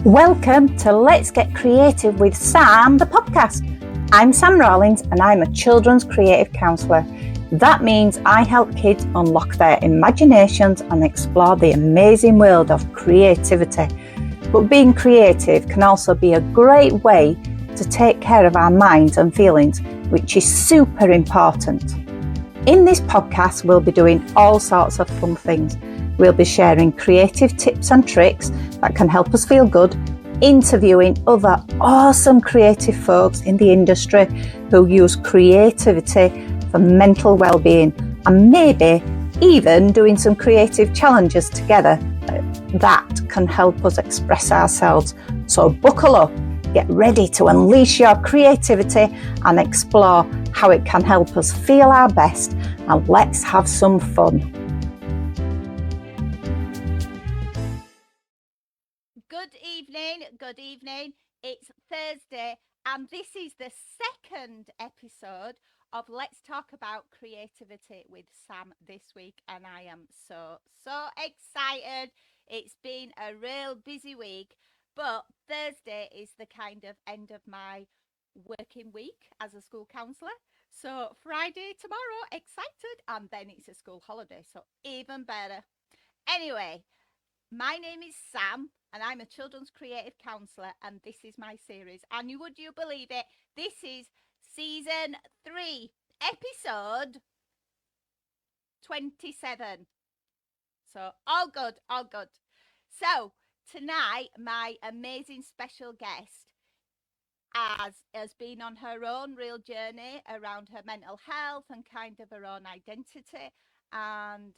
Welcome to Let's Get Creative with Sam, the podcast. I'm Sam Rawlins and I'm a children's creative counsellor. That means I help kids unlock their imaginations and explore the amazing world of creativity. But being creative can also be a great way to take care of our minds and feelings, which is super important. In this podcast, we'll be doing all sorts of fun things. We'll be sharing creative tips and tricks that can help us feel good, interviewing other awesome creative folks in the industry who use creativity for mental well-being, and maybe even doing some creative challenges together that can help us express ourselves. So buckle up, get ready to unleash your creativity and explore how it can help us feel our best, and let's have some fun. Good evening. It's Thursday, and this is the second episode of Let's Talk About Creativity with Sam this week, and I am so excited. It's been a real busy week, but Thursday is the kind of end of my working week as a school counsellor. So Friday tomorrow, excited, and then it's a school holiday, so even better. Anyway, my name is Sam, and I'm a children's creative counsellor, and this is my series. And would you believe it? This is season 3, episode 27. So all good. So tonight, my amazing special guest has been on her own real journey around her mental health and kind of her own identity. And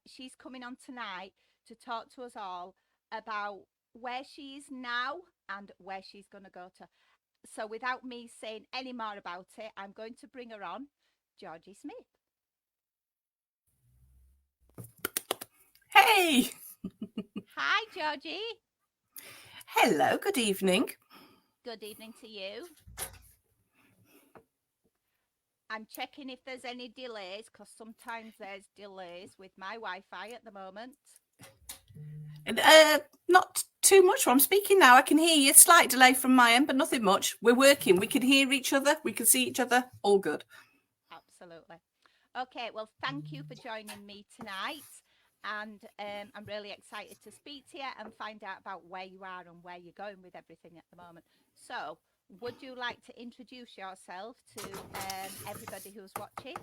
she's coming on tonight to talk to us all about where she is now and where she's going to go to. So without me saying any more about it, I'm going to bring her on, Georgie Smith. Hey! Hi, Georgie. Hello, good evening. Good evening to you. I'm checking if there's any delays, because sometimes there's delays with my Wi-Fi at the moment. Not too much. I'm speaking now. I can hear you. Slight delay from my end, but nothing much. We're working. We can hear each other. We can see each other. All good. Absolutely. Okay, well, thank you for joining me tonight. And I'm really excited to speak to you and find out about where you are and where you're going with everything at the moment. So, would you like to introduce yourself to everybody who's watching?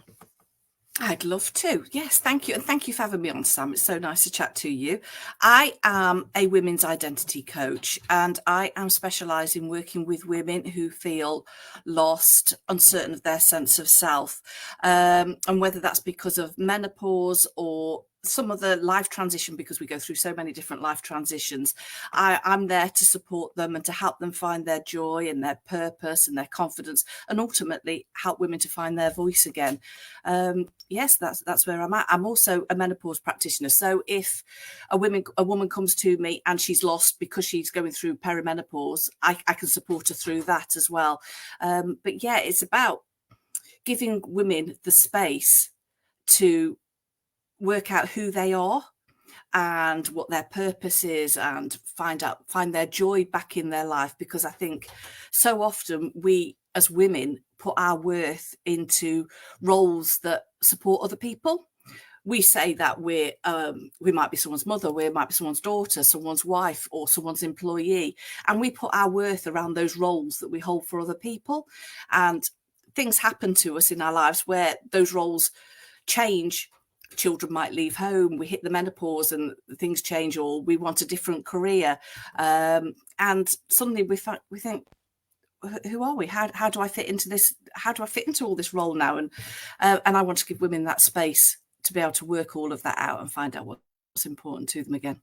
I'd love to. Yes, thank you. And thank you for having me on, Sam. It's so nice to chat to you. I am a women's identity coach, and I am specialised in working with women who feel lost, uncertain of their sense of self. And whether that's because of menopause or some other life transition, because we go through so many different life transitions, I'm there to support them and to help them find their joy and their purpose and their confidence, and ultimately help women to find their voice again. Yes, that's where I'm at. I'm also a menopause practitioner. So if a woman comes to me and she's lost because she's going through perimenopause, I can support her through that as well. But yeah, it's about giving women the space to work out who they are and what their purpose is, and find their joy back in their life. Because I think so often we as women put our worth into roles that support other people. We say that we might be someone's mother, we might be someone's daughter, someone's wife, or someone's employee, and we put our worth around those roles that we hold for other people. And things happen to us in our lives where those roles change. Children might leave home, we hit the menopause and things change, or we want a different career, and suddenly we think, who are we? How do I fit into this? How do I fit into all this role now? And I want to give women that space to be able to work all of that out and find out what's important to them again.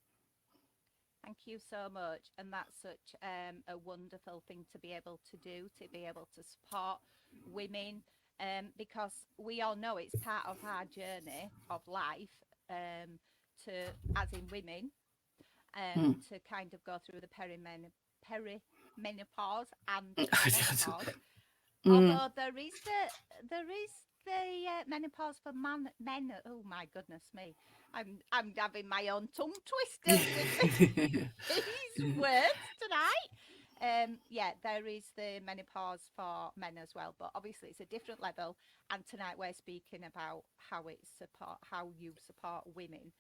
Thank you so much. And that's such a wonderful thing to be able to do, to be able to support women. Because we all know it's part of our journey of life, as in women, to kind of go through the perimenopause and menopause. Although there is the menopause for men. Oh my goodness me! I'm having my own tongue twisters with these words tonight. Yeah, there is the menopause for men as well, but obviously it's a different level. And tonight we're speaking about how you support women.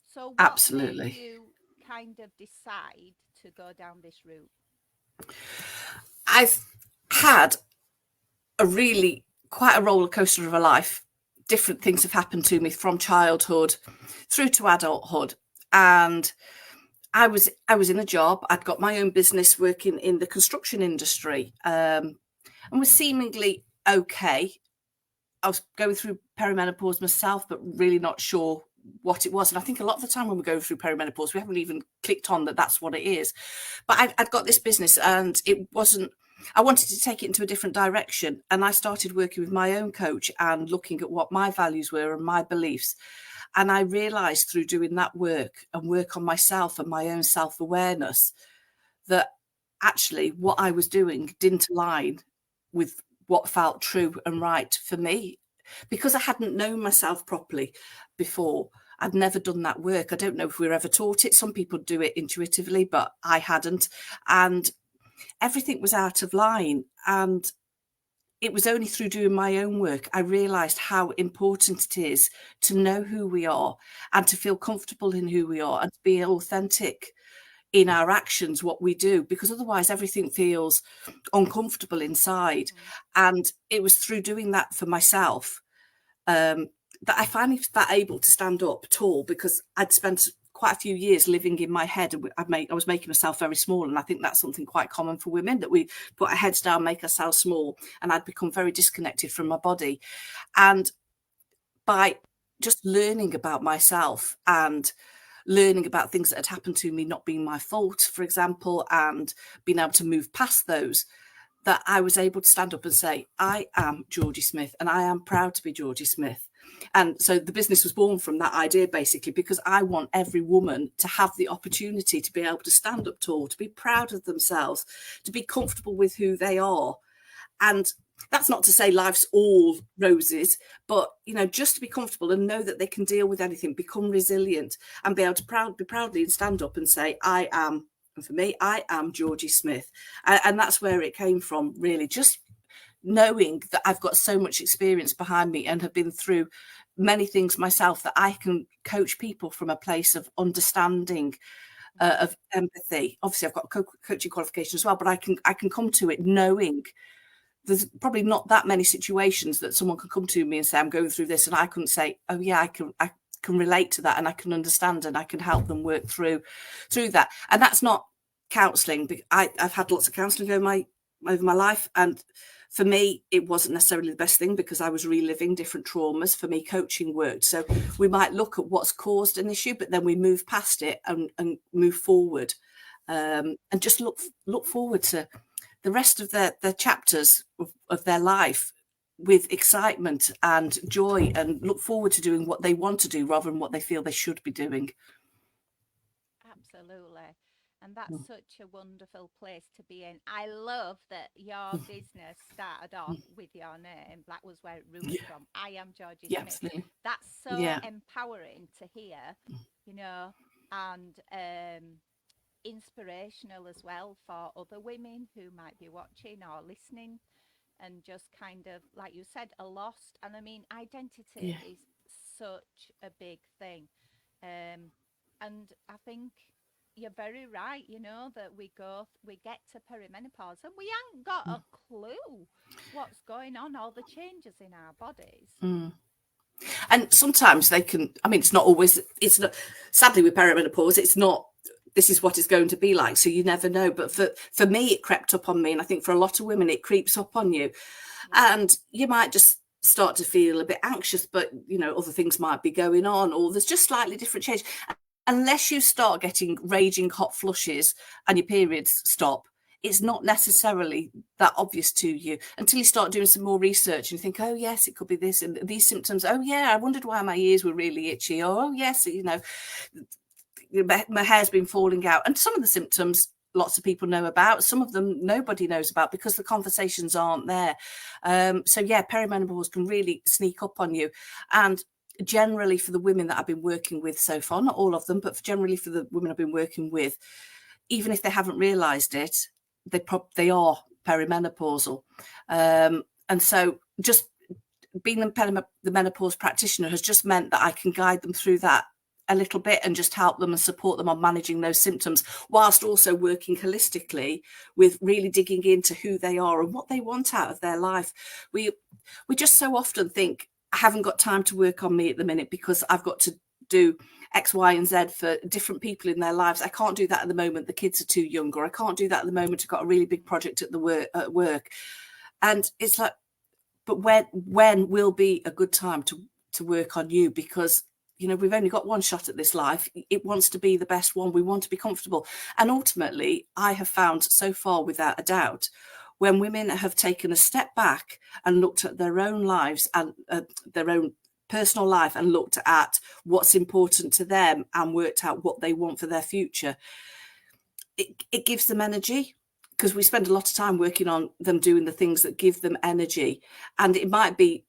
So what made Absolutely. you kind of decide to go down this route? I've had quite a roller coaster of a life. Different things have happened to me from childhood through to adulthood. And I was in a job. I'd got my own business working in the construction industry, and was seemingly okay. I was going through perimenopause myself, but really not sure what it was. And I think a lot of the time when we're going through perimenopause, we haven't even clicked on that that's what it is. But I'd got this business, and it wasn't, I wanted to take it into a different direction. And I started working with my own coach and looking at what my values were and my beliefs. And I realized through doing that work and work on myself and my own self-awareness that actually what I was doing didn't align with what felt true and right for me, because I hadn't known myself properly before. I'd never done that work. I don't know if we were ever taught it. Some people do it intuitively, but I hadn't. And everything was out of line. And it was only through doing my own work I realised how important it is to know who we are and to feel comfortable in who we are and to be authentic in our actions, what we do, because otherwise everything feels uncomfortable inside. And it was through doing that for myself that I finally felt able to stand up tall, because I'd spent quite a few years living in my head, and I was making myself very small. And I think that's something quite common for women, that we put our heads down, make ourselves small, and I'd become very disconnected from my body. And by just learning about myself and learning about things that had happened to me not being my fault, for example, and being able to move past those, that I was able to stand up and say, I am Georgie Smith, and I am proud to be Georgie Smith. And so the business was born from that idea, basically, because I want every woman to have the opportunity to be able to stand up tall, to be proud of themselves, to be comfortable with who they are. And that's not to say life's all roses, but, you know, just to be comfortable and know that they can deal with anything, become resilient, and be able to be proudly and stand up and say, I am, and for me, I am Georgie Smith. And that's where it came from, really, just knowing that I've got so much experience behind me and have been through many things myself, that I can coach people from a place of understanding, of empathy. Obviously, I've got a coaching qualification as well, but I can come to it knowing there's probably not that many situations that someone can come to me and say, I'm going through this, and I couldn't say, oh yeah, I can relate to that, and I can understand, and I can help them work through that. And that's not counselling. I've had lots of counselling over my life, and for me it wasn't necessarily the best thing, because I was reliving different traumas. For me, coaching worked. So we might look at what's caused an issue, but then we move past it and move forward, and just look forward to the rest of their chapters of their life with excitement and joy, and look forward to doing what they want to do rather than what they feel they should be doing. Absolutely. And that's such a wonderful place to be in. I love that your business started off with your name. That was where it rooted from. I am Georgie Smith. Absolutely. That's so empowering to hear, you know, and inspirational as well for other women who might be watching or listening, and just kind of, like you said, are lost. And I mean, identity is such a big thing. And I think you're very right, you know, that we get to perimenopause and we haven't got a clue what's going on, all the changes in our bodies. And sometimes they can, I mean, it's not, sadly with perimenopause, it's not, this is what it's going to be like, so you never know. But for me, it crept up on me, and I think for a lot of women it creeps up on you, and you might just start to feel a bit anxious, but you know, other things might be going on, or there's just slightly different change. Unless you start getting raging hot flushes and your periods stop, it's not necessarily that obvious to you until you start doing some more research and you think, oh yes, it could be this and these symptoms. Oh yeah, I wondered why my ears were really itchy. Or, oh yes, you know, my hair's been falling out. And some of the symptoms lots of people know about, some of them nobody knows about, because the conversations aren't there. So yeah, perimenopause can really sneak up on you. And generally for the women that I've been working with so far, not all of them, but generally for the women I've been working with, even if they haven't realised it, they are perimenopausal. And so just being the menopause practitioner has just meant that I can guide them through that a little bit and just help them and support them on managing those symptoms, whilst also working holistically with really digging into who they are and what they want out of their life. We just so often think, I haven't got time to work on me at the minute because I've got to do X, Y, and Z for different people in their lives. I can't do that at the moment. The kids are too young, or I can't do that at the moment. I've got a really big project at work. And it's like, but when will be a good time to work on you? Because, you know, we've only got one shot at this life. It wants to be the best one. We want to be comfortable. And ultimately, I have found so far, without a doubt, when women have taken a step back and looked at their own lives and their own personal life and looked at what's important to them and worked out what they want for their future, it gives them energy. Because we spend a lot of time working on them doing the things that give them energy. And it might be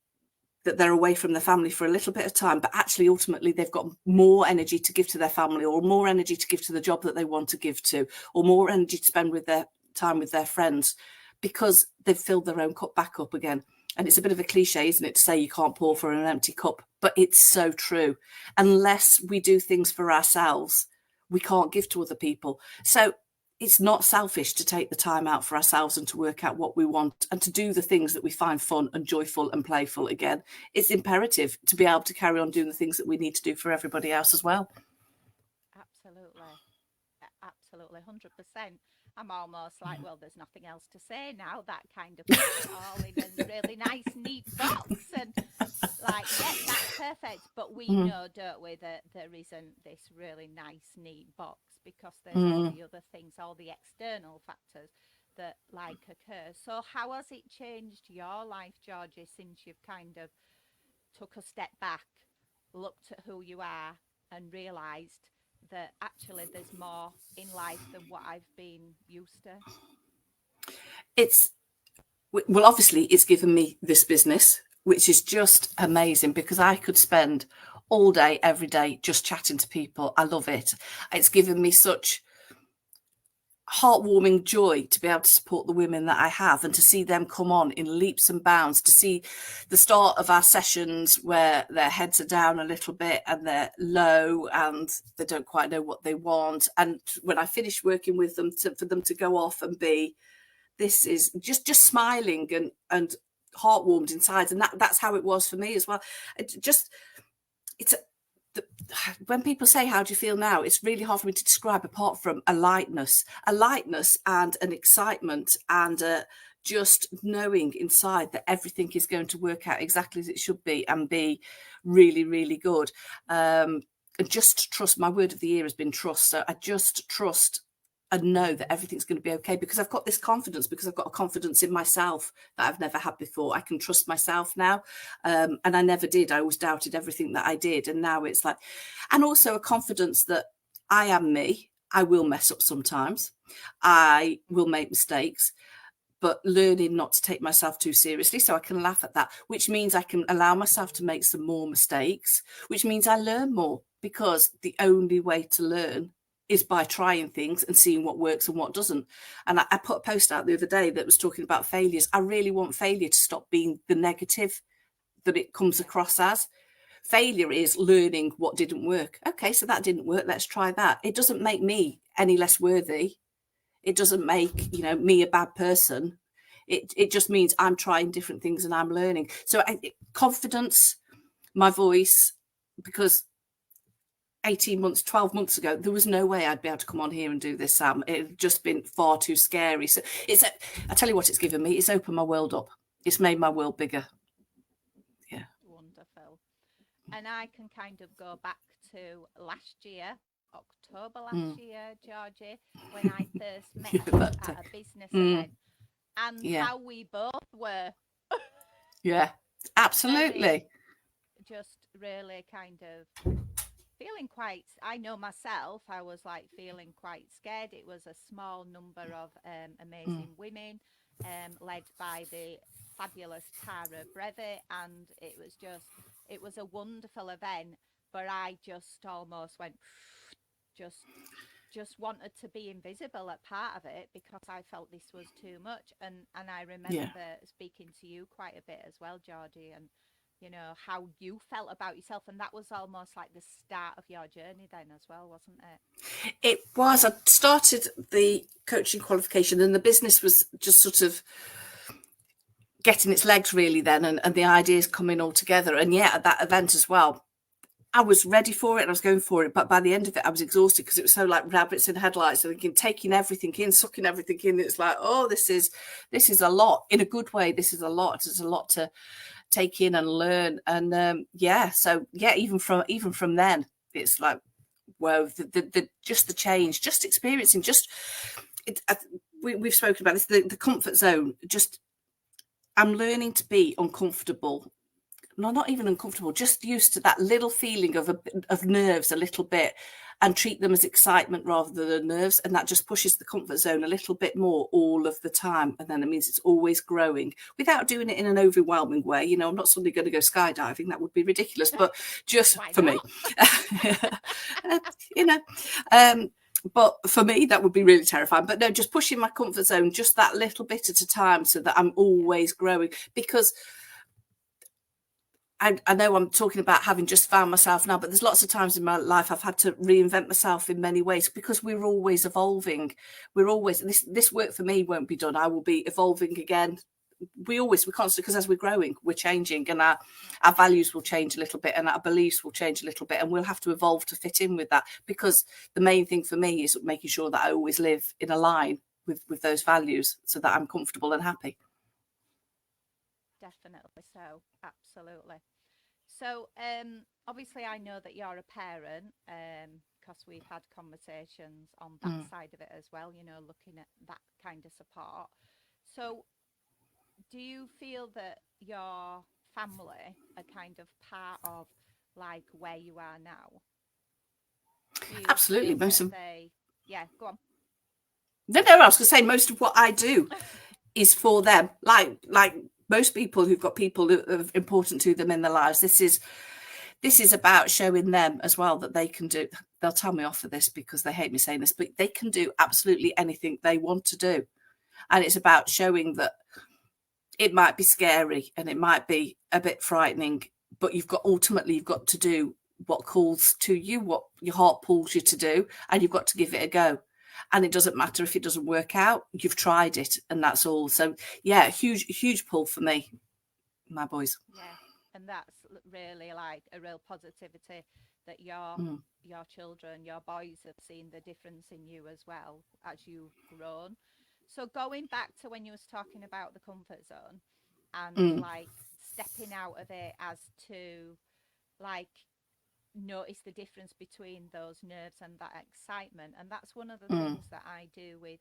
that they're away from their family for a little bit of time, but actually ultimately they've got more energy to give to their family, or more energy to give to the job that they want to give to, or more energy to spend with their time with their friends, because they've filled their own cup back up again. And it's a bit of a cliche, isn't it, to say you can't pour from an empty cup, but it's so true. Unless we do things for ourselves, we can't give to other people. So it's not selfish to take the time out for ourselves and to work out what we want and to do the things that we find fun and joyful and playful again. It's imperative to be able to carry on doing the things that we need to do for everybody else as well. Absolutely. Absolutely, 100%. I'm almost like, well, there's nothing else to say now. That kind of puts it all in a really nice, neat box. And like, yeah, that's perfect. But we know, don't we, that there isn't this really nice, neat box, because there's all the other things, all the external factors that like occur. So how has it changed your life, Georgie, since you've kind of took a step back, looked at who you are and realised that actually there's more in life than what I've been used to? Well, obviously it's given me this business, which is just amazing, because I could spend all day, every day, just chatting to people. I love it. It's given me such heartwarming joy to be able to support the women that I have and to see them come on in leaps and bounds, to see the start of our sessions where their heads are down a little bit and they're low and they don't quite know what they want. And when I finish working with them, for them to go off and be, this is just smiling and heartwarmed inside. And that's how it was for me as well. When people say, how do you feel now? It's really hard for me to describe, apart from a lightness and an excitement and just knowing inside that everything is going to work out exactly as it should be and be really, really good. And just trust. My word of the year has been trust. So I just trust and know that everything's going to be okay, because I've got this confidence, because I've got a confidence in myself that I've never had before. I can trust myself now. And I never did. I always doubted everything that I did. And now it's like, and also a confidence that I am me. I will mess up sometimes. I will make mistakes, but learning not to take myself too seriously, so I can laugh at that, which means I can allow myself to make some more mistakes, which means I learn more, because the only way to learn is by trying things and seeing what works and what doesn't. And I put a post out the other day that was talking about failures. I really want failure to stop being the negative that it comes across as. Failure is learning what didn't work. Okay, so that didn't work. Let's try that. It doesn't make me any less worthy. It doesn't make, me a bad person. It just means I'm trying different things and I'm learning. So confidence, my voice, because 18 months, 12 months ago, there was no way I'd be able to come on here and do this, Sam. It had just been far too scary. So I tell you what it's given me. It's opened my world up. It's made my world bigger. Yeah. Wonderful. And I can kind of go back to last year, October last year, Georgie, when I first met you at a business event, and how we both were. Yeah, absolutely. Just really kind of feeling quite, I know myself, I was like feeling quite scared. It was a small number of amazing women, led by the fabulous Tara Brevet, and it was a wonderful event, but I just almost went, just just wanted to be invisible at part of it because I felt this was too much. And I remember speaking to you quite a bit as well, Georgie, and you know how you felt about yourself, and that was almost like the start of your journey then as well, wasn't it? It was. I started the coaching qualification and the business was just sort of getting its legs really then, and the ideas coming all together. And at that event as well, I was ready for it and I was going for it, but by the end of it I was exhausted because it was so like rabbits in headlights, and taking everything in, sucking everything in. It's like, oh, this is a lot, in a good way. This is a lot. There's a lot to take in and learn. And even from then, it's like, whoa, the just the change, just experiencing, we've spoken about this, the comfort zone. Just, I'm learning to be uncomfortable. No, not even uncomfortable, just used to that little feeling of nerves a little bit, and treat them as excitement rather than nerves. And that just pushes the comfort zone a little bit more all of the time. And then it means it's always growing without doing it in an overwhelming way. You know, I'm not suddenly going to go skydiving. That would be ridiculous, but just for me, but for me, that would be really terrifying. But no, just pushing my comfort zone just that little bit at a time so that I'm always growing. Because I know I'm talking about having just found myself now, but there's lots of times in my life I've had to reinvent myself in many ways because we're always evolving. We're always, this work for me won't be done. I will be evolving again. We're constantly, because as we're growing, we're changing, and our values will change a little bit and our beliefs will change a little bit, and we'll have to evolve to fit in with that. Because the main thing for me is making sure that I always live in a line with those values so that I'm comfortable and happy. Definitely so, absolutely. So obviously I know that you're a parent, because we've had conversations on that side of it as well, you know, looking at that kind of support. So do you feel that your family are kind of part of like where you are now? Absolutely. Yeah, go on. No, I was going to say most of what I do is for them. Like most people who've got people who are important to them in their lives, this is about showing them as well that they can do. They'll tell me off for this because they hate me saying this, but they can do absolutely anything they want to do. And it's about showing that it might be scary and it might be a bit frightening, but you've got to do what calls to you, what your heart pulls you to do, and you've got to give it a go. And it doesn't matter if it doesn't work out, you've tried it, and that's all. So yeah, huge pull for me, my boys. Yeah, and that's really like a real positivity that your children, your boys, have seen the difference in you as well as you've grown. So going back to when you was talking about the comfort zone and like stepping out of it, as to like notice the difference between those nerves and that excitement. And that's one of the things that I do with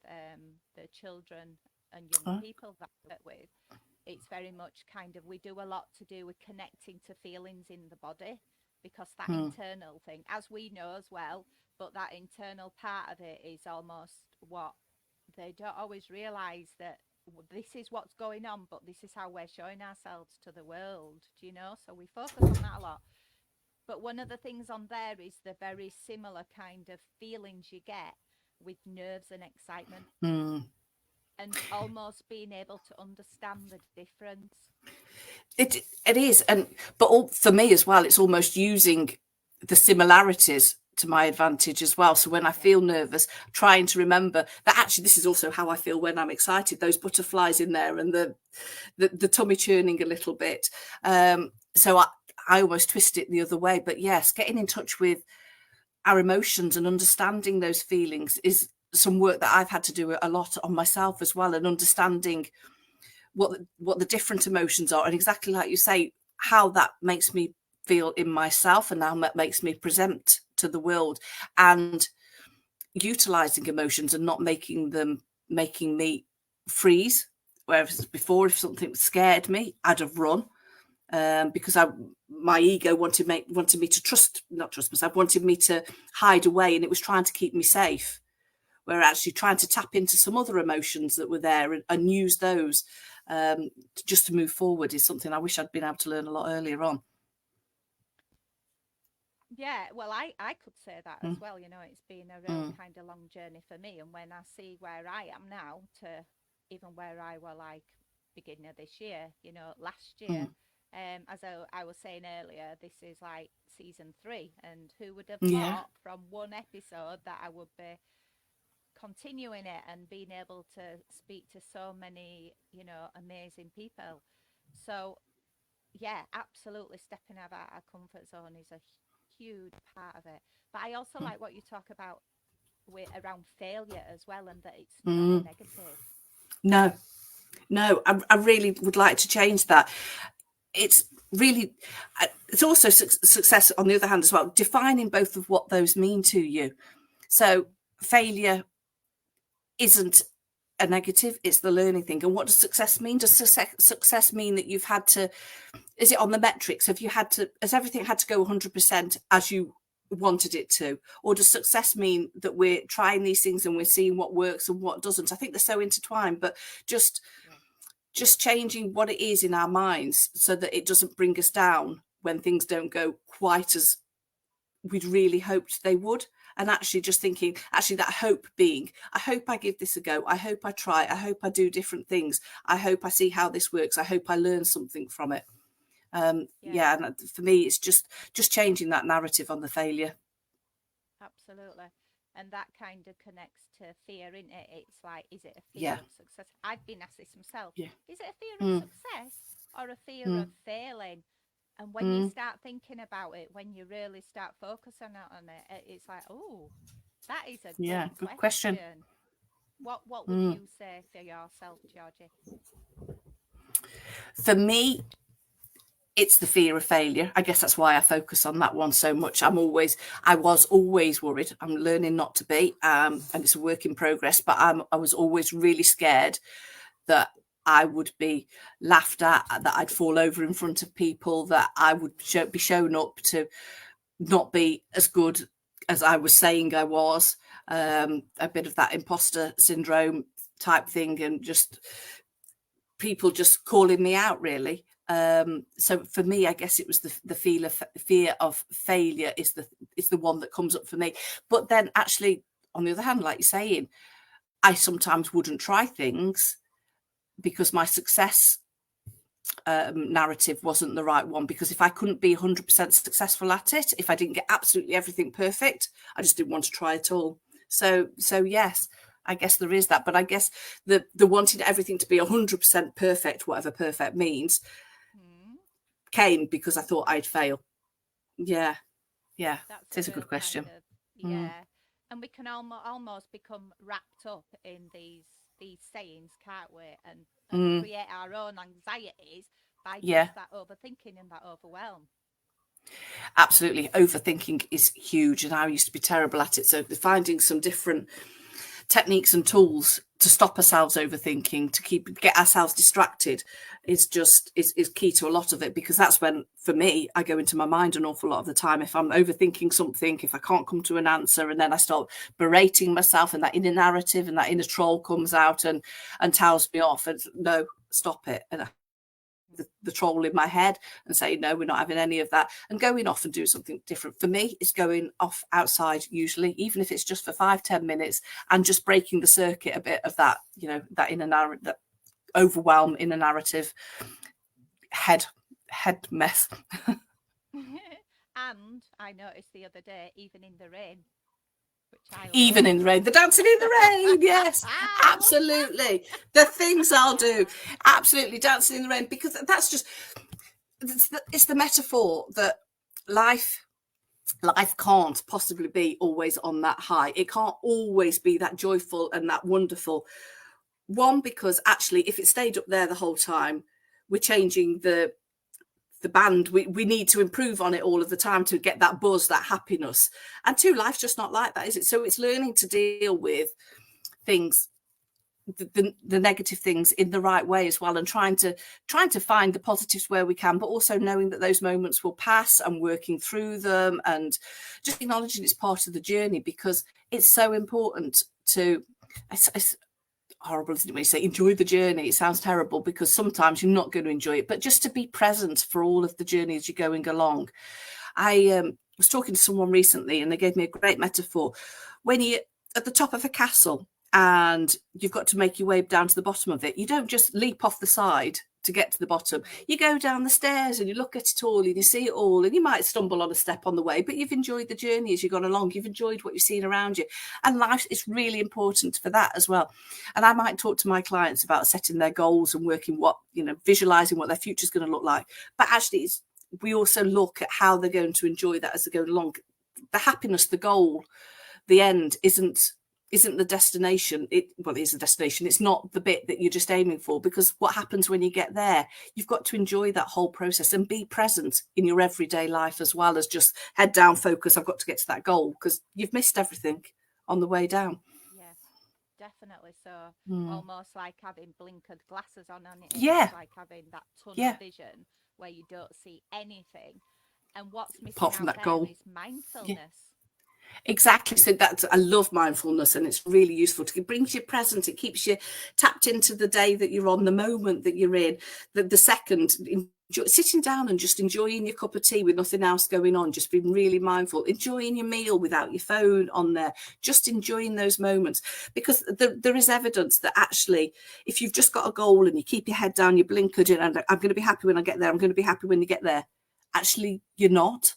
the children and young people that I work with. It's very much kind of, we do a lot to do with connecting to feelings in the body, because that internal thing, as we know as well, but that internal part of it is almost what they don't always realize, that this is what's going on, but this is how we're showing ourselves to the world, do you know? So we focus on that a lot. But one of the things on there is the very similar kind of feelings you get with nerves and excitement. And almost being able to understand the difference. It is, but for me as well, it's almost using the similarities to my advantage as well. So when I feel nervous, trying to remember that actually this is also how I feel when I'm excited. Those butterflies in there and the tummy churning a little bit. So I almost twist it the other way. But yes, getting in touch with our emotions and understanding those feelings is some work that I've had to do a lot on myself as well, and understanding what the different emotions are, and exactly like you say, how that makes me feel in myself and how that makes me present to the world, and utilizing emotions and not making me freeze. Whereas before, if something scared me, I'd have run, because my ego wanted me to not trust myself, wanted me to hide away, and it was trying to keep me safe. We're actually trying to tap into some other emotions that were there and use those just to move forward is something I wish I'd been able to learn a lot earlier on. Yeah, well, I could say that as Mm, well. You know, it's been a real mm, kind of long journey for me. And when I see where I am now to even where I were like beginning of this year, you know, last year, mm. as I was saying earlier, this is like season 3. And who would have Yeah. thought from one episode that I would be continuing it and being able to speak to so many, you know, amazing people. So yeah, absolutely. Stepping out of our comfort zone is a huge part of it. But I also Mm, like what you talk about with around failure as well, and that it's not a mm. negative. No, no, I really would like to change that. It's really, it's also success on the other hand as well, defining both of what those mean to you. So failure isn't a negative, it's the learning thing. And what does success mean? Does success mean that you've had to, is it on the metrics? Have you had to, has everything had to go 100% as you wanted it to? Or does success mean that we're trying these things and we're seeing what works and what doesn't? I think they're so intertwined, but just Yeah. just changing what it is in our minds so that it doesn't bring us down when things don't go quite as we'd really hoped they would. And actually just thinking, actually that hope being, I hope I give this a go. I hope I try. I hope I do different things. I hope I see how this works. I hope I learn something from it. Yeah, Yeah, and for me, it's just changing that narrative on the failure. absolutely. And that kind of connects to fear, isn't it? It's like, is it a fear Yeah, of success? I've been asked this myself. yeah, Is it a fear of mm, success or a fear of mm, failing? And when you mm. start thinking about it, when you really start focusing on it, it's like, oh, that is a good Yeah, good question. question. What would Mm. you say for yourself, Georgie? For me, it's the fear of failure. I guess that's why I focus on that one so much. I was always worried. I'm learning not to be, and it's a work in progress. But I was always really scared that I would be laughed at, that I'd fall over in front of people, that I would be shown up to not be as good as I was saying I was. A bit of that imposter syndrome type thing, and just people just calling me out, really. So for me, I guess it was the fear of failure is the one that comes up for me. But then actually, on the other hand, like you're saying, I sometimes wouldn't try things because my success narrative wasn't the right one. Because if I couldn't be 100% successful at it, if I didn't get absolutely everything perfect, I just didn't want to try at all. So yes, I guess there is that. But I guess the wanting everything to be 100% perfect, whatever perfect means, Hmm. came because I thought I'd fail. Yeah, yeah, That's it a is a real good kind question. of, Mm, yeah. And we can almost become wrapped up in these sayings, can't we? And mm, create our own anxieties by yeah, just that overthinking and that overwhelm. absolutely. Overthinking is huge, and I used to be terrible at it. So finding some different techniques and tools to stop ourselves overthinking, to get ourselves distracted, is key to a lot of it. Because that's when, for me, I go into my mind an awful lot of the time. If I'm overthinking something, if I can't come to an answer, and then I start berating myself, and that inner narrative and that inner troll comes out and tells me off, and no, stop it. And the troll in my head and say, no, we're not having any of that, and going off and do something different. For me, it's going off outside, usually, even if it's just for 5-10 minutes, and just breaking the circuit a bit of that, that inner narrative, that overwhelm, inner narrative, head mess. And I noticed the other day, even in the rain, which I Even love. in the rain, the dancing in the rain, yes, I love that. absolutely. The things I'll do, absolutely, dancing in the rain, because that's just, it's the metaphor that life can't possibly be always on that high. It can't always be that joyful and that wonderful. One, because actually, if it stayed up there the whole time, we're changing the band. We need to improve on it all of the time to get that buzz, that happiness. And two, life's just not like that, is it? So it's learning to deal with things, the negative things, in the right way as well, and trying to find the positives where we can, but also knowing that those moments will pass, and working through them, and just acknowledging it's part of the journey, because it's so important to, it's horrible, isn't it, when you say enjoy the journey? It sounds terrible, because sometimes you're not going to enjoy it, but just to be present for all of the journey as you're going along. I was talking to someone recently and they gave me a great metaphor. When you're at the top of a castle and you've got to make your way down to the bottom of it, you don't just leap off the side to get to the bottom. You go down the stairs and you look at it all and you see it all, and you might stumble on a step on the way, but you've enjoyed the journey as you've gone along. You've enjoyed what you've seen around you, and life is really important for that as well. And I might talk to my clients about setting their goals and working visualizing what their future is going to look like, but actually we also look at how they're going to enjoy that as they go along. The happiness, the goal, the end isn't the destination. It is a destination. It's not the bit that you're just aiming for, because what happens when you get there, you've got to enjoy that whole process and be present in your everyday life, as well as just head down, focus, I've got to get to that goal, because you've missed everything on the way down. Yeah, definitely. So almost like having blinkered glasses on it. Yeah. It's like having that tunnel vision where you don't see anything. And what's missing apart from out that there goal is mindfulness. Exactly. So I love mindfulness, and it's really useful. It brings you present. It keeps you tapped into the day that you're on, the moment that you're in, the second. Sitting down and just enjoying your cup of tea with nothing else going on, just being really mindful, enjoying your meal without your phone on there, just enjoying those moments. Because there is evidence that actually, if you've just got a goal and you keep your head down, you're blinkered in, and I'm going to be happy when I get there, I'm going to be happy when you get there, actually you're not.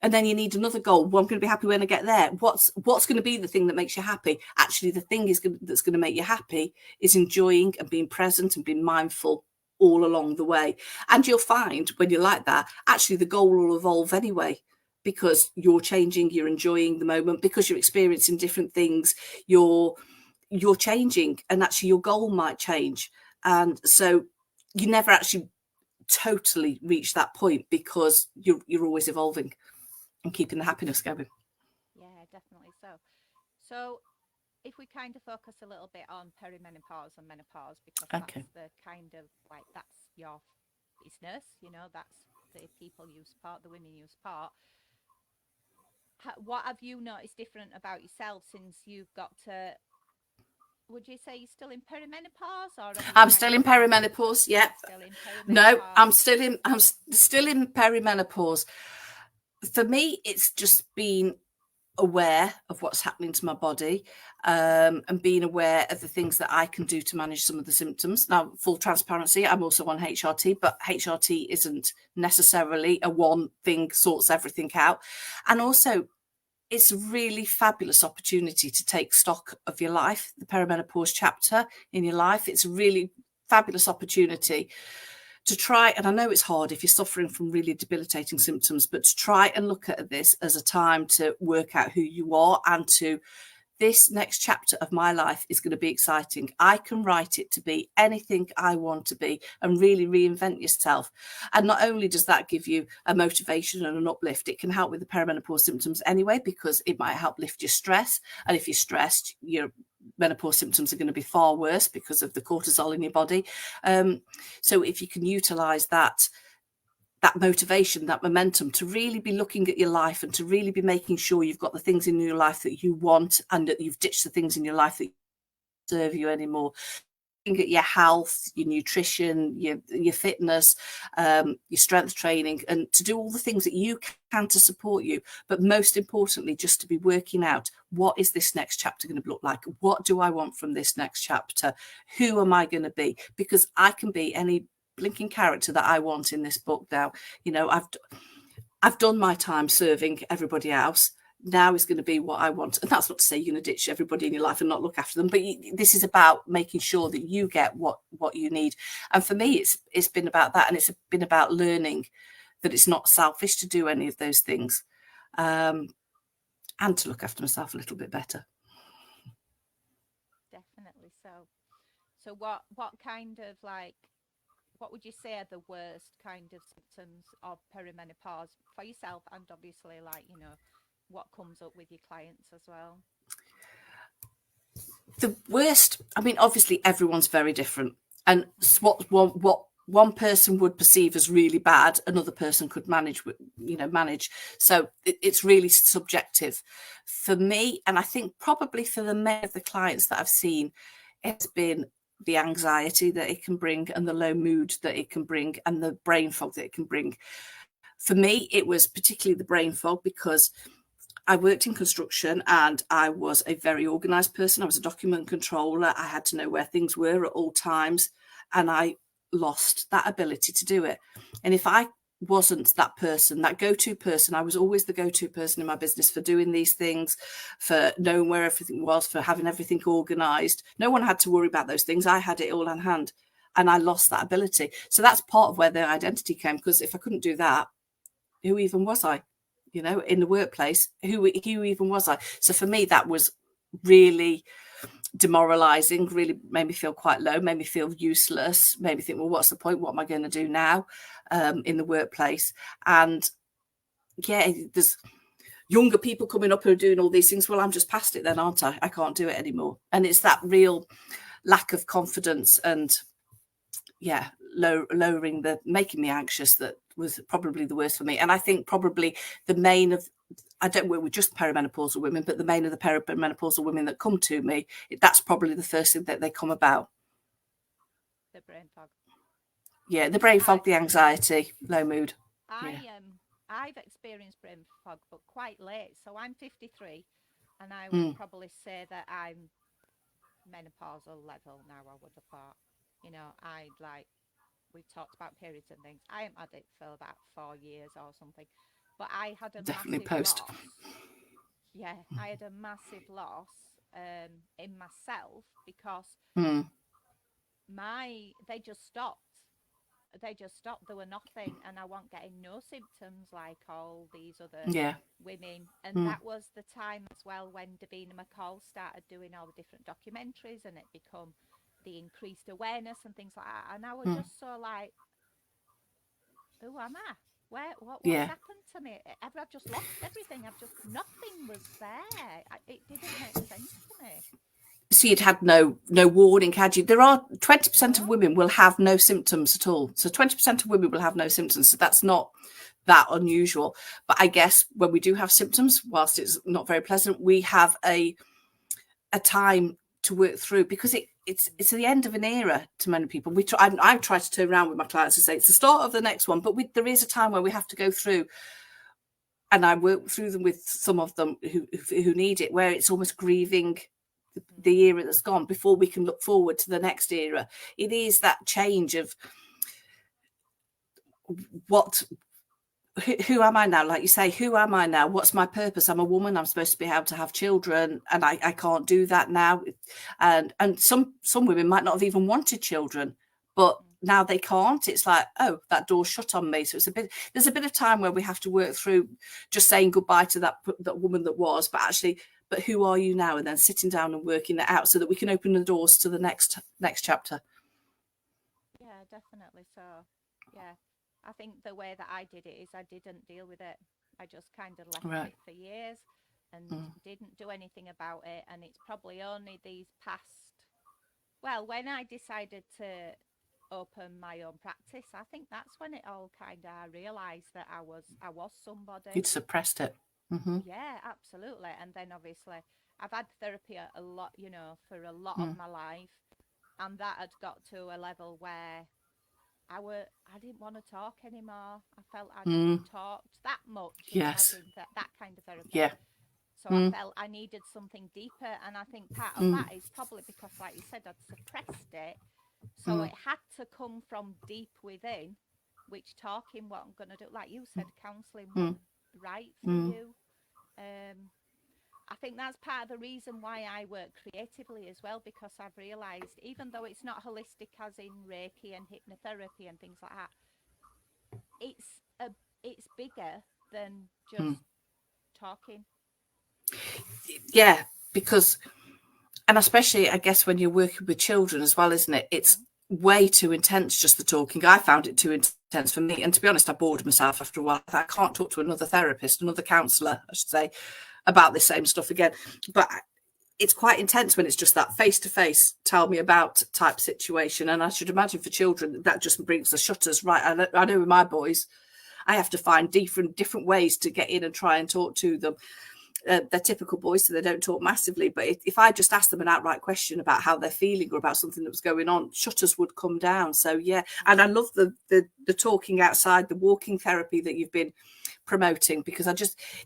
And then you need another goal. Well, I'm going to be happy when I get there. What's going to be the thing that makes you happy? Actually, the thing that's going to make you happy is enjoying and being present and being mindful all along the way. And you'll find when you're like that, actually the goal will evolve anyway, because you're changing, you're enjoying the moment, because you're experiencing different things, you're changing, and actually your goal might change. And so you never actually totally reach that point, because you're always evolving and keeping the happiness going. Yeah, definitely. So if we kind of focus a little bit on perimenopause and menopause, because that's the kind of like, that's your business, that's the people you support, the women you support. What have you noticed different about yourself since you've got to, would you say you're still in perimenopause, or I'm still in perimenopause? Yeah. No, I'm still in perimenopause. For me, it's just being aware of what's happening to my body, and being aware of the things that I can do to manage some of the symptoms. Now, full transparency, I'm also on HRT, but HRT isn't necessarily a one thing sorts everything out. And also, it's a really fabulous opportunity to take stock of your life, the perimenopause chapter in your life. It's a really fabulous opportunity to try, and I know it's hard if you're suffering from really debilitating symptoms, but to try and look at this as a time to work out who you are, and to, this next chapter of my life is going to be exciting. I can write it to be anything I want to be, and really reinvent yourself. And not only does that give you a motivation and an uplift, it can help with the perimenopause symptoms anyway, because it might help lift your stress. And if you're stressed, your menopause symptoms are going to be far worse because of the cortisol in your body. So if you can utilize that motivation, that momentum, to really be looking at your life and to really be making sure you've got the things in your life that you want, and that you've ditched the things in your life that don't serve you anymore. Looking at your health, your nutrition, your fitness, your strength training, and to do all the things that you can to support you. But most importantly, just to be working out, what is this next chapter going to look like? What do I want from this next chapter? Who am I going to be? Because I can be any blinking character that I want in this book now. I've done my time serving everybody else. Now is going to be what I want. And that's not to say you're going to ditch everybody in your life and not look after them, but this is about making sure that you get what you need. And for me, it's been about that, and it's been about learning that it's not selfish to do any of those things, and to look after myself a little bit better. Definitely. So what kind of, like, what would you say are the worst kind of symptoms of perimenopause for yourself, and obviously, like, what comes up with your clients as well? The worst, I mean, obviously everyone's very different, and what one person would perceive as really bad, another person could manage. So it's really subjective. For me, and I think probably for the many of the clients that I've seen, it's been the anxiety that it can bring, and the low mood that it can bring, and the brain fog that it can bring. For me, it was particularly the brain fog, because I worked in construction and I was a very organised person. I was a document controller. I had to know where things were at all times, and I lost that ability to do it. And if I wasn't that person, that go-to person, I was always the go-to person in my business for doing these things, for knowing where everything was, for having everything organised. No one had to worry about those things. I had it all on hand, and I lost that ability. So that's part of where the identity came, because if I couldn't do that, who even was I? You know, in the workplace, who even was I? So for me, that was really demoralizing, really made me feel quite low, made me feel useless, made me think, well, what's the point? What am I going to do now in the workplace? And yeah, there's younger people coming up who are doing all these things. Well, I'm just past it then, aren't I? I can't do it anymore. And it's that real lack of confidence and lowering making me anxious that was probably the worst for me. And I think probably the main of, I don't work with just perimenopausal women, but the main of the perimenopausal women that come to me, that's probably the first thing that they come about. The brain fog. Yeah, the brain fog, the anxiety, low mood. I've experienced brain fog, but quite late. So I'm 53, and I would probably say that I'm menopausal level now. I would have thought, you know, we've talked about periods and things. I haven't had it for about 4 years or something, but I had a definitely massive post. loss. Yeah, I had a massive loss in myself, because they just stopped. There were nothing, and I wasn't getting no symptoms like all these other women. And that was the time as well when Davina McCall started doing all the different documentaries, and it become the increased awareness and things like that. And I was just so like, who am I? What's happened to me? I've just lost everything. Nothing was there. It didn't make sense to me. So you'd had no warning, had you? There are 20% of women will have no symptoms at all. So 20% of women will have no symptoms. So that's not that unusual. But I guess when we do have symptoms, whilst it's not very pleasant, we have a time to work through, because it's the end of an era to many people. I try to turn around with my clients and say it's the start of the next one, but there is a time where we have to go through, and I work through them with some of them who need it, where it's almost grieving the era that's gone before we can look forward to the next era. It is that change of who am I now? Like you say, who am I now? What's my purpose? I'm a woman. I'm supposed to be able to have children, and I can't do that now. And some women might not have even wanted children, but now they can't. It's like, oh, that door's shut on me. So there's a bit of time where we have to work through just saying goodbye to that woman that was, but who are you now? And then sitting down and working it out so that we can open the doors to the next chapter. Yeah, definitely. So, yeah, I think the way that I did it is I didn't deal with it. I just kind of left it for years and didn't do anything about it. And it's probably only these past, when I decided to open my own practice, I think that's when it all I realised that I was somebody. You'd suppressed it. Mm-hmm. Yeah, absolutely. And then obviously I've had therapy a lot, for a lot of my life, and that had got to a level where I didn't want to talk anymore. I felt I didn't talk that much. Yes. That kind of therapy. Yeah. So I felt I needed something deeper, and I think part of that is probably because, like you said, I'd suppressed it. So it had to come from deep within, which talking what I'm going to do, like you said, counselling wasn't right for you. I think that's part of the reason why I work creatively as well, because I've realised, even though it's not holistic as in Reiki and hypnotherapy and things like that, it's bigger than just talking. Yeah, because, and especially I guess when you're working with children as well, isn't it? It's way too intense, just the talking. I found it too intense for me, and to be honest, I bored myself after a while. I can't talk to another therapist, another counsellor, I should say, about this same stuff again. But it's quite intense when it's just that face-to-face, tell me about type situation. And I should imagine for children that just brings the shutters right. I know with my boys, I have to find different ways to get in and try and talk to them. they're typical boys, so they don't talk massively. But if I just asked them an outright question about how they're feeling or about something that was going on, shutters would come down. So yeah, and I love the talking outside, the walking therapy that you've been promoting, because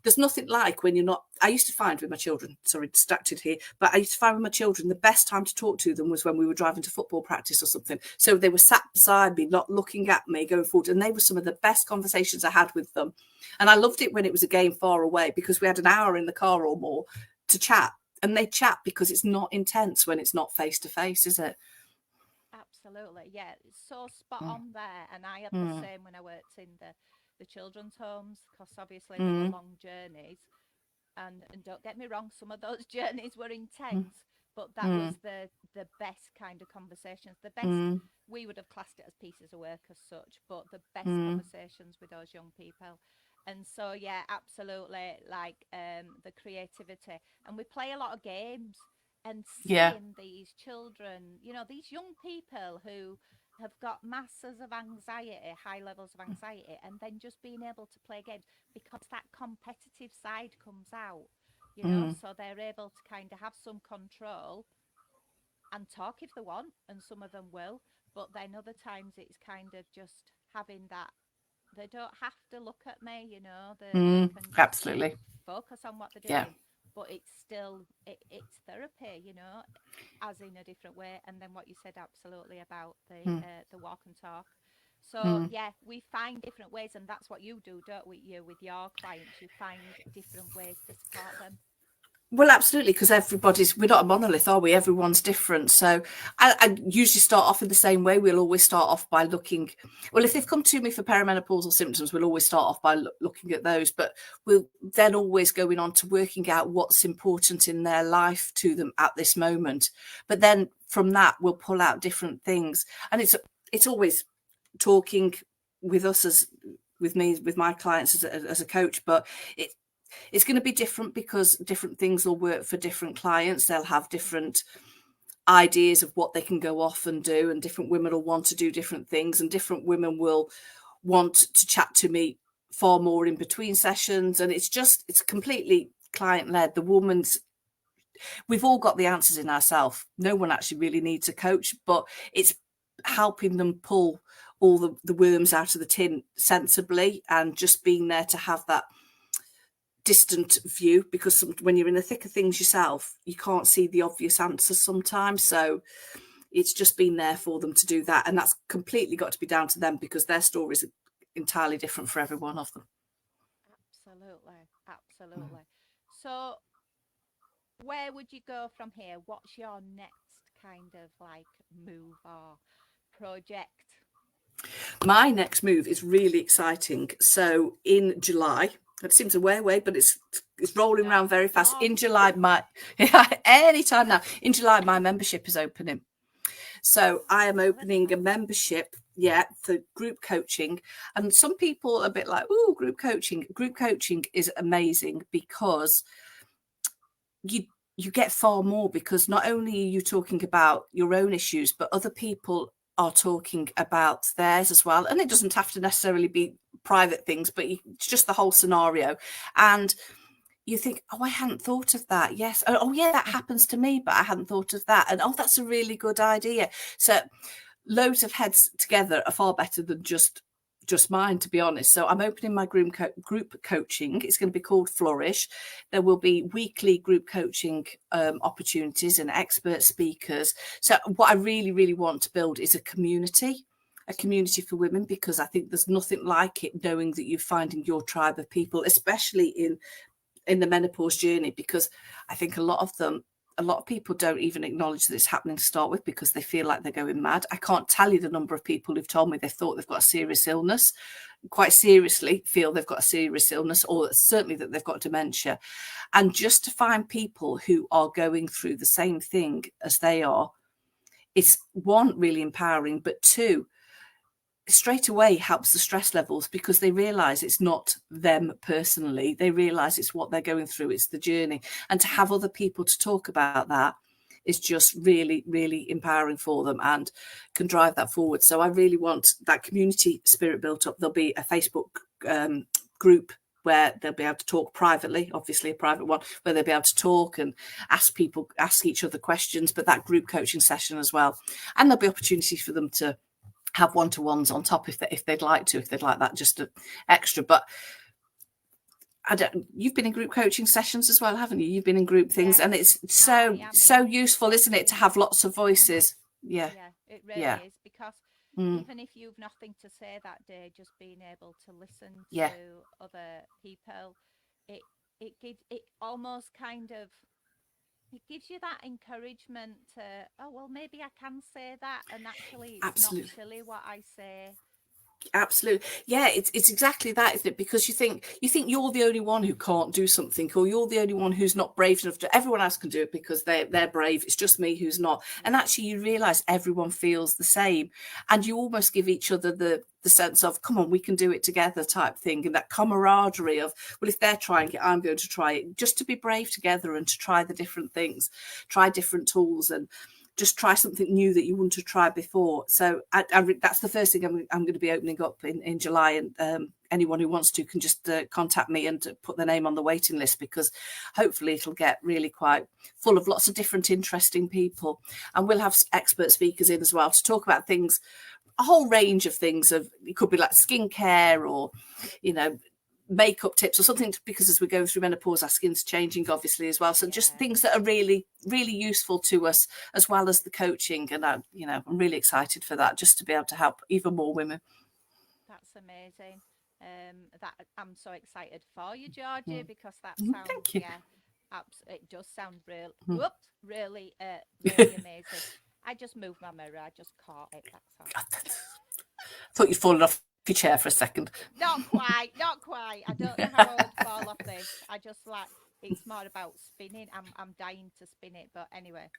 there's nothing like when you're not. I used to find with my children, sorry, distracted here, but I used to find with my children the best time to talk to them was when we were driving to football practice or something. So they were sat beside me, not looking at me, going forward, and they were some of the best conversations I had with them. And I loved it when it was a game far away, because we had an hour in the car or more to chat, and they chat because it's not intense when it's not face to face, is it? Absolutely, yeah, it's so spot on there. And I had the same when I worked in the children's homes, because obviously they were long journeys. And don't get me wrong, some of those journeys were intense, but that was the best kind of conversations. The best, we would have classed it as pieces of work as such, but the best conversations with those young people. And so, yeah, absolutely, like the creativity. And we play a lot of games, and seeing these children, you know, these young people who have got masses of anxiety, high levels of anxiety, and then just being able to play games, because that competitive side comes out, you know, so they're able to kind of have some control and talk if they want, and some of them will, but then other times it's kind of just having that, they don't have to look at me, you know, they can just Absolutely focus on what they're doing. But it's still, it's therapy, you know, as in a different way. And then what you said absolutely about the walk and talk. So yeah, we find different ways, and that's what you do, don't we? You, with your clients, you find different ways to support them. Well, absolutely, because we're not a monolith, are we? Everyone's different. So I usually start off in the same way. We'll always start off by looking, well, if they've come to me for perimenopausal symptoms, we'll always start off by looking at those, but we'll then always going on to working out what's important in their life to them at this moment. But then from that, we'll pull out different things. And it's always talking with us with my clients as a coach, but it's going to be different, because different things will work for different clients. They'll have different ideas of what they can go off and do, and different women will want to do different things, and different women will want to chat to me far more in between sessions. And it's completely client-led. We've all got the answers in ourselves. No one actually really needs a coach, but it's helping them pull all the worms out of the tin sensibly, and just being there to have that distant view, because when you're in the thick of things yourself, you can't see the obvious answers sometimes. So it's just been there for them to do that, and that's completely got to be down to them, because their stories are entirely different for every one of them. Absolutely. So where would you go from here? What's your next kind of like move or project? My next move is really exciting. So in July, it seems a way away, but it's rolling around very fast. In July, anytime now. In July, my membership is opening. So I am opening a membership, for group coaching. And some people are a bit like, oh, group coaching. Group coaching is amazing, because you get far more, because not only are you talking about your own issues, but other people are talking about theirs as well. And it doesn't have to necessarily be private things, but it's just the whole scenario. And you think, oh, I hadn't thought of that. Yes. Oh, yeah, that happens to me, but I hadn't thought of that. And oh, that's a really good idea. So loads of heads together are far better than just mine, to be honest. So I'm opening my group coaching. It's going to be called Flourish. There will be weekly group coaching opportunities and expert speakers. So what I really, really want to build is a community for women, because I think there's nothing like it, knowing that you're finding your tribe of people, especially in the menopause journey, because I think a lot of people don't even acknowledge that it's happening to start with, because they feel like they're going mad. I can't tell you the number of people who've told me they thought they've got a serious illness, quite seriously feel they've got a serious illness, or certainly that they've got dementia. And just to find people who are going through the same thing as they are, it's one, really empowering, but two, straight away helps the stress levels, because they realize it's not them personally. They realize it's what they're going through. It's the journey. And to have other people to talk about that is just really, really empowering for them, and can drive that forward. So I really want that community spirit built up. There'll be a Facebook group where they'll be able to talk privately, obviously a private one, where they'll be able to talk and ask each other questions, but that group coaching session as well. And there'll be opportunities for them to have one-to-ones on top if they'd like that, just extra. But you've been in group coaching sessions as well, haven't you? You've been in group things, and it's so useful, isn't it, to have lots of voices? Yeah, it really is, because even if you've nothing to say that day, just being able to listen to other people, it gives you that encouragement to, oh well, maybe I can say that, and actually it's not silly what I say. Absolutely. Yeah, it's exactly that, isn't it? Because you think you're the only one who can't do something, or you're the only one who's not brave enough to. Everyone else can do it because they're brave. It's just me who's not. And actually you realize everyone feels the same, and you almost give each other the sense of, come on, we can do it together type thing, and that camaraderie of, well, if they're trying it, I'm going to try it, just to be brave together and to try the different things, try different tools, and just try something new that you wouldn't have tried before. So that's the first thing I'm going to be opening up in July, and anyone who wants to can just contact me and put their name on the waiting list, because hopefully it'll get really quite full of lots of different interesting people, and we'll have expert speakers in as well to talk about things, a whole range of things. It could be like skincare, or makeup tips or something, because as we go through menopause, our skin's changing obviously as well. So just things that are really, really useful to us, as well as the coaching. And I'm really excited for that, just to be able to help even more women. That's amazing. That I'm so excited for you, Georgie, because that sounds, thank you. It does sound really amazing. I just moved my mirror. I just caught it. That's all. Thought you'd fallen off your chair for a second. Not quite. I don't know how I would fall off this. I just it's more about spinning. I'm dying to spin it, but anyway,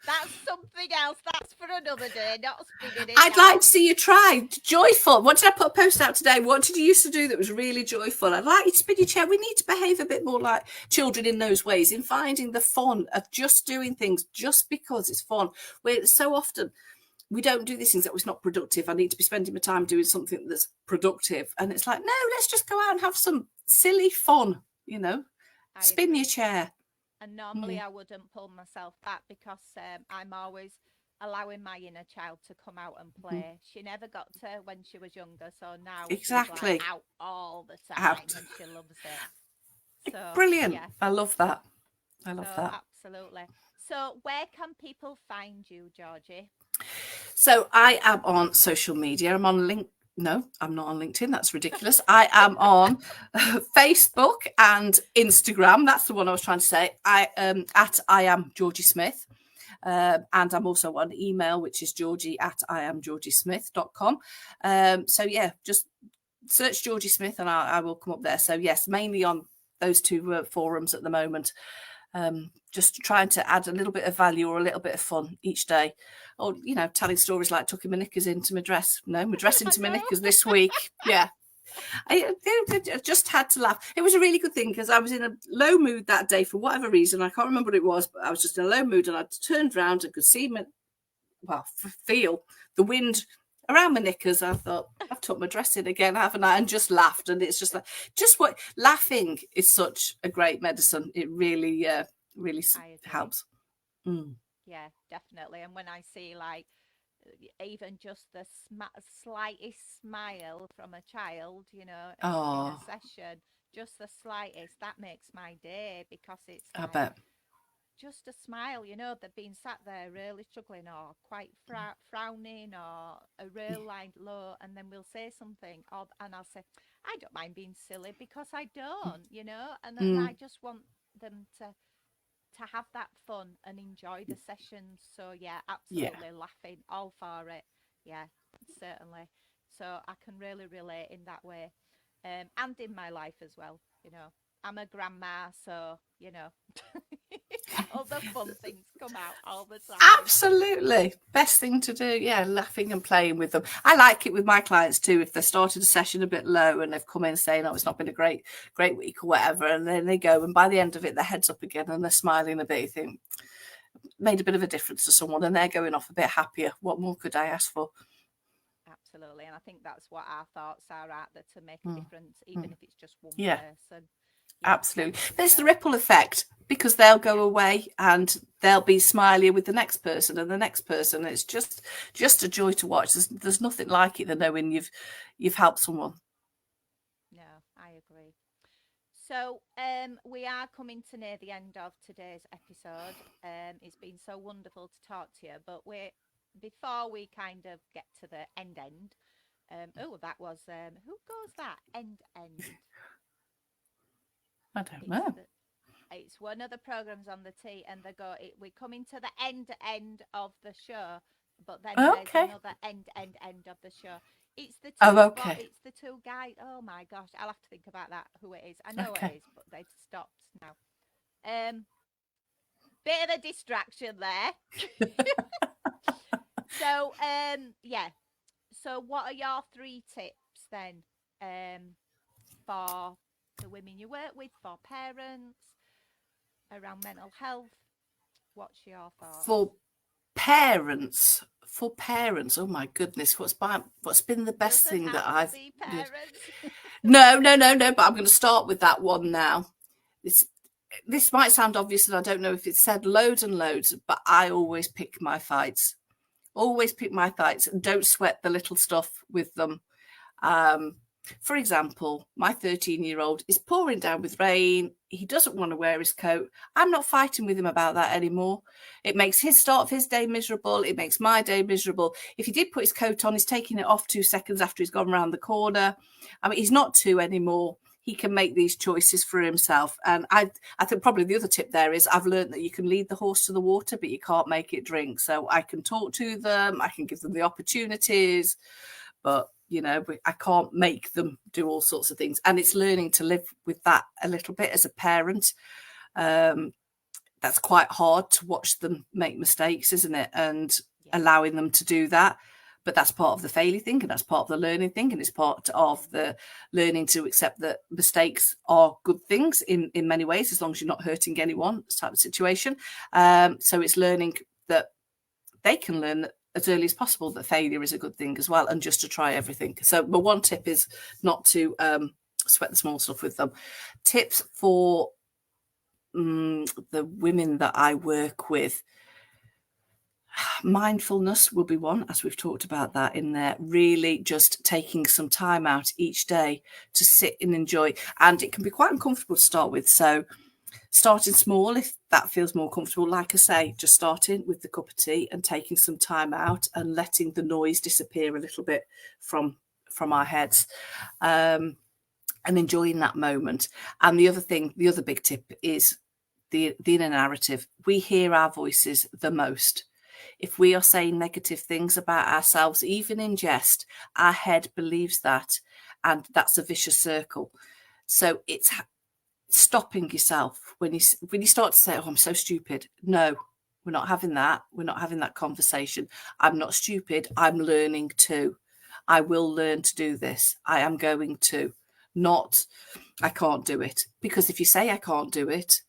that's something else. That's for another day. Not spinning it. I'd like to see you try joyful. What did I put a post out today? What did you used to do that was really joyful? I'd like you to spin your chair. We need to behave a bit more like children in those ways, in finding the fun of just doing things just because it's fun. Where so often we don't do these things that was not productive. I need to be spending my time doing something that's productive. And it's like, no, let's just go out and have some silly fun, spin your chair. And normally I wouldn't pull myself back, because I'm always allowing my inner child to come out and play. She never got to when she was younger. So now she's out all the time and she loves it. So, brilliant. Yeah. I love that. That. Absolutely. So where can people find you, Georgie? So I am on social media. I'm on No, I'm not on LinkedIn. That's ridiculous. I am on Facebook and Instagram. That's the one I was trying to say. I am Georgie Smith. And I'm also on email, which is georgie@iamgeorgiesmith.com. So yeah, just search Georgie Smith and I will come up there. So yes, mainly on those two forums at the moment. Just trying to add a little bit of value or a little bit of fun each day, or telling stories like tucking my knickers into my dress. No, my dress into my knickers this week. Yeah, I just had to laugh. It was a really good thing, because I was in a low mood that day for whatever reason. I can't remember what it was, but I was just in a low mood, and I turned around and could see feel the wind around my knickers. I thought, I've tucked my dress in again, haven't I? And just laughed. And it's just like, laughing is such a great medicine. It really helps. Yeah, definitely. And when I see even just the slightest smile from a child, in a session, just the slightest, that makes my day, because it's I bet. Just a smile, they've been sat there really struggling, or quite frowning, or a real low, and then we'll say something, and I'll say, I don't mind being silly, because I don't, and then I just want them to have that fun and enjoy the sessions. So yeah, absolutely laughing, all for it. Yeah, certainly. So I can really relate in that way, and in my life as well. I'm a grandma, so all the fun things come out all the time. Absolutely, best thing to do. Yeah, laughing and playing with them. I like it with my clients too. If they started a session a bit low and they've come in saying, "Oh, it's not been a great week" or whatever, and then they go, and by the end of it, their head's up again and they're smiling a bit. You think, made a bit of a difference to someone, and they're going off a bit happier. What more could I ask for? Absolutely. And I think that's what our thoughts are, out there, to make a difference, even if it's just one Yeah. person. Absolutely. thank you There's the so ripple effect, because they'll go away and they'll be smilier with the next person and the next person. It's just a joy to watch. There's nothing like it than knowing you've helped someone. No, I agree. So we are coming to near the end of today's episode. It's been so wonderful to talk to you, but before we kind of get to the end, that was who goes that end? I don't know. It's one of the programs on the T, and we're coming to the end of the show, but then there's another end of the show. It's the two. It's the two guys. Oh my gosh, I'll have to think about that. Who it is? I know it is, but they've stopped now. Bit of a distraction there. So yeah. So what are your 3 tips then for the women you work with, for parents, around mental health? What's your thoughts? For parents, oh my goodness, what's been the best thing that I've no, but I'm going to start with that one now. This might sound obvious, and I don't know if it's said loads and loads, but I always pick my fights. And don't sweat the little stuff with them. For example, my 13-year-old is pouring down with rain. He doesn't want to wear his coat. I'm not fighting with him about that anymore. It makes his start of his day miserable. It makes my day miserable. If he did put his coat on, he's taking it off 2 seconds after he's gone around the corner. I mean, he's not 2 anymore. He can make these choices for himself. And I think probably the other tip there is I've learned that you can lead the horse to the water, but you can't make it drink. So I can talk to them. I can give them the opportunities, but I can't make them do all sorts of things. And it's learning to live with that a little bit as a parent. That's quite hard to watch them make mistakes, isn't it? And allowing them to do that. But that's part of the failure thing, and that's part of the learning thing, and it's part of the learning to accept that mistakes are good things in many ways, as long as you're not hurting anyone, this type of situation. So it's learning that they can learn that as early as possible that failure is a good thing as well, and just to try everything. So my one tip is not to sweat the small stuff with them. Tips for the women that I work with: mindfulness will be one, as we've talked about that in there. Really just taking some time out each day to sit and enjoy, and it can be quite uncomfortable to start with, so starting small if that feels more comfortable. Like I say, just starting with the cup of tea and taking some time out and letting the noise disappear a little bit from our heads, and enjoying that moment. And the other big tip is the inner narrative. We hear our voices the most. If we are saying negative things about ourselves, even in jest, our head believes that, and that's a vicious circle. So it's stopping yourself when you start to say, "Oh, I'm so stupid." No, we're not having that. We're not having that conversation. I'm not stupid. I'm learning to. I will learn to do this. I am going to. Not, I can't do it. Because if you say I can't do it,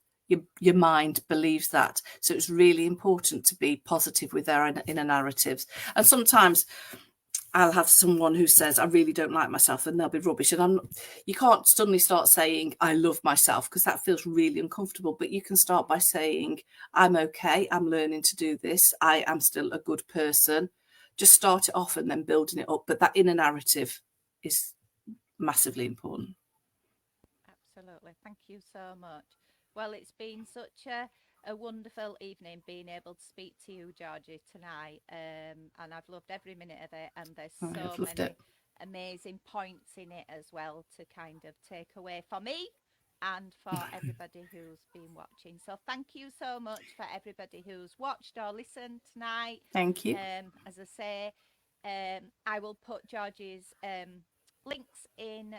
your mind believes that. So it's really important to be positive with their inner narratives. And sometimes I'll have someone who says, "I really don't like myself," and they'll be rubbish. And you can't suddenly start saying, "I love myself," because that feels really uncomfortable. But you can start by saying, "I'm okay. I'm learning to do this. I am still a good person." Just start it off and then building it up. But that inner narrative is massively important. Absolutely. Thank you so much. Well, it's been such a wonderful evening being able to speak to you, Georgie, tonight. And I've loved every minute of it. And there's so many amazing points in it as well to kind of take away for me and for everybody who's been watching. So thank you so much for everybody who's watched or listened tonight. Thank you. As I say, I will put Georgie's links in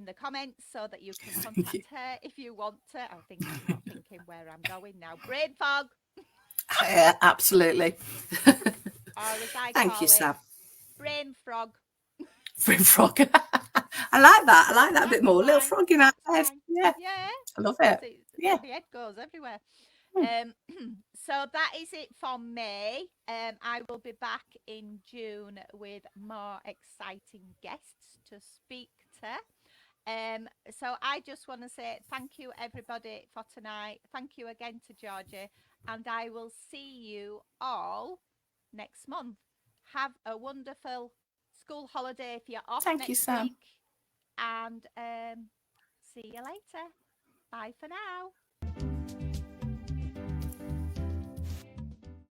the comments so that you can contact her if you want to. I'm not thinking where I'm going now. Brain fog. Yeah, absolutely. Or as I Thank call you, it, Sam. brain frog. Brain frog. I like that a bit more. Little frog in our head. Yeah. Yeah. I love it. The head goes everywhere. So that is it for May. I will be back in June with more exciting guests to speak to. So I just want to say thank you everybody for tonight. Thank you again to Georgie, and I will see you all next month. Have a wonderful school holiday if you're off Thank you, next Sam. week, and see you later. Bye for now.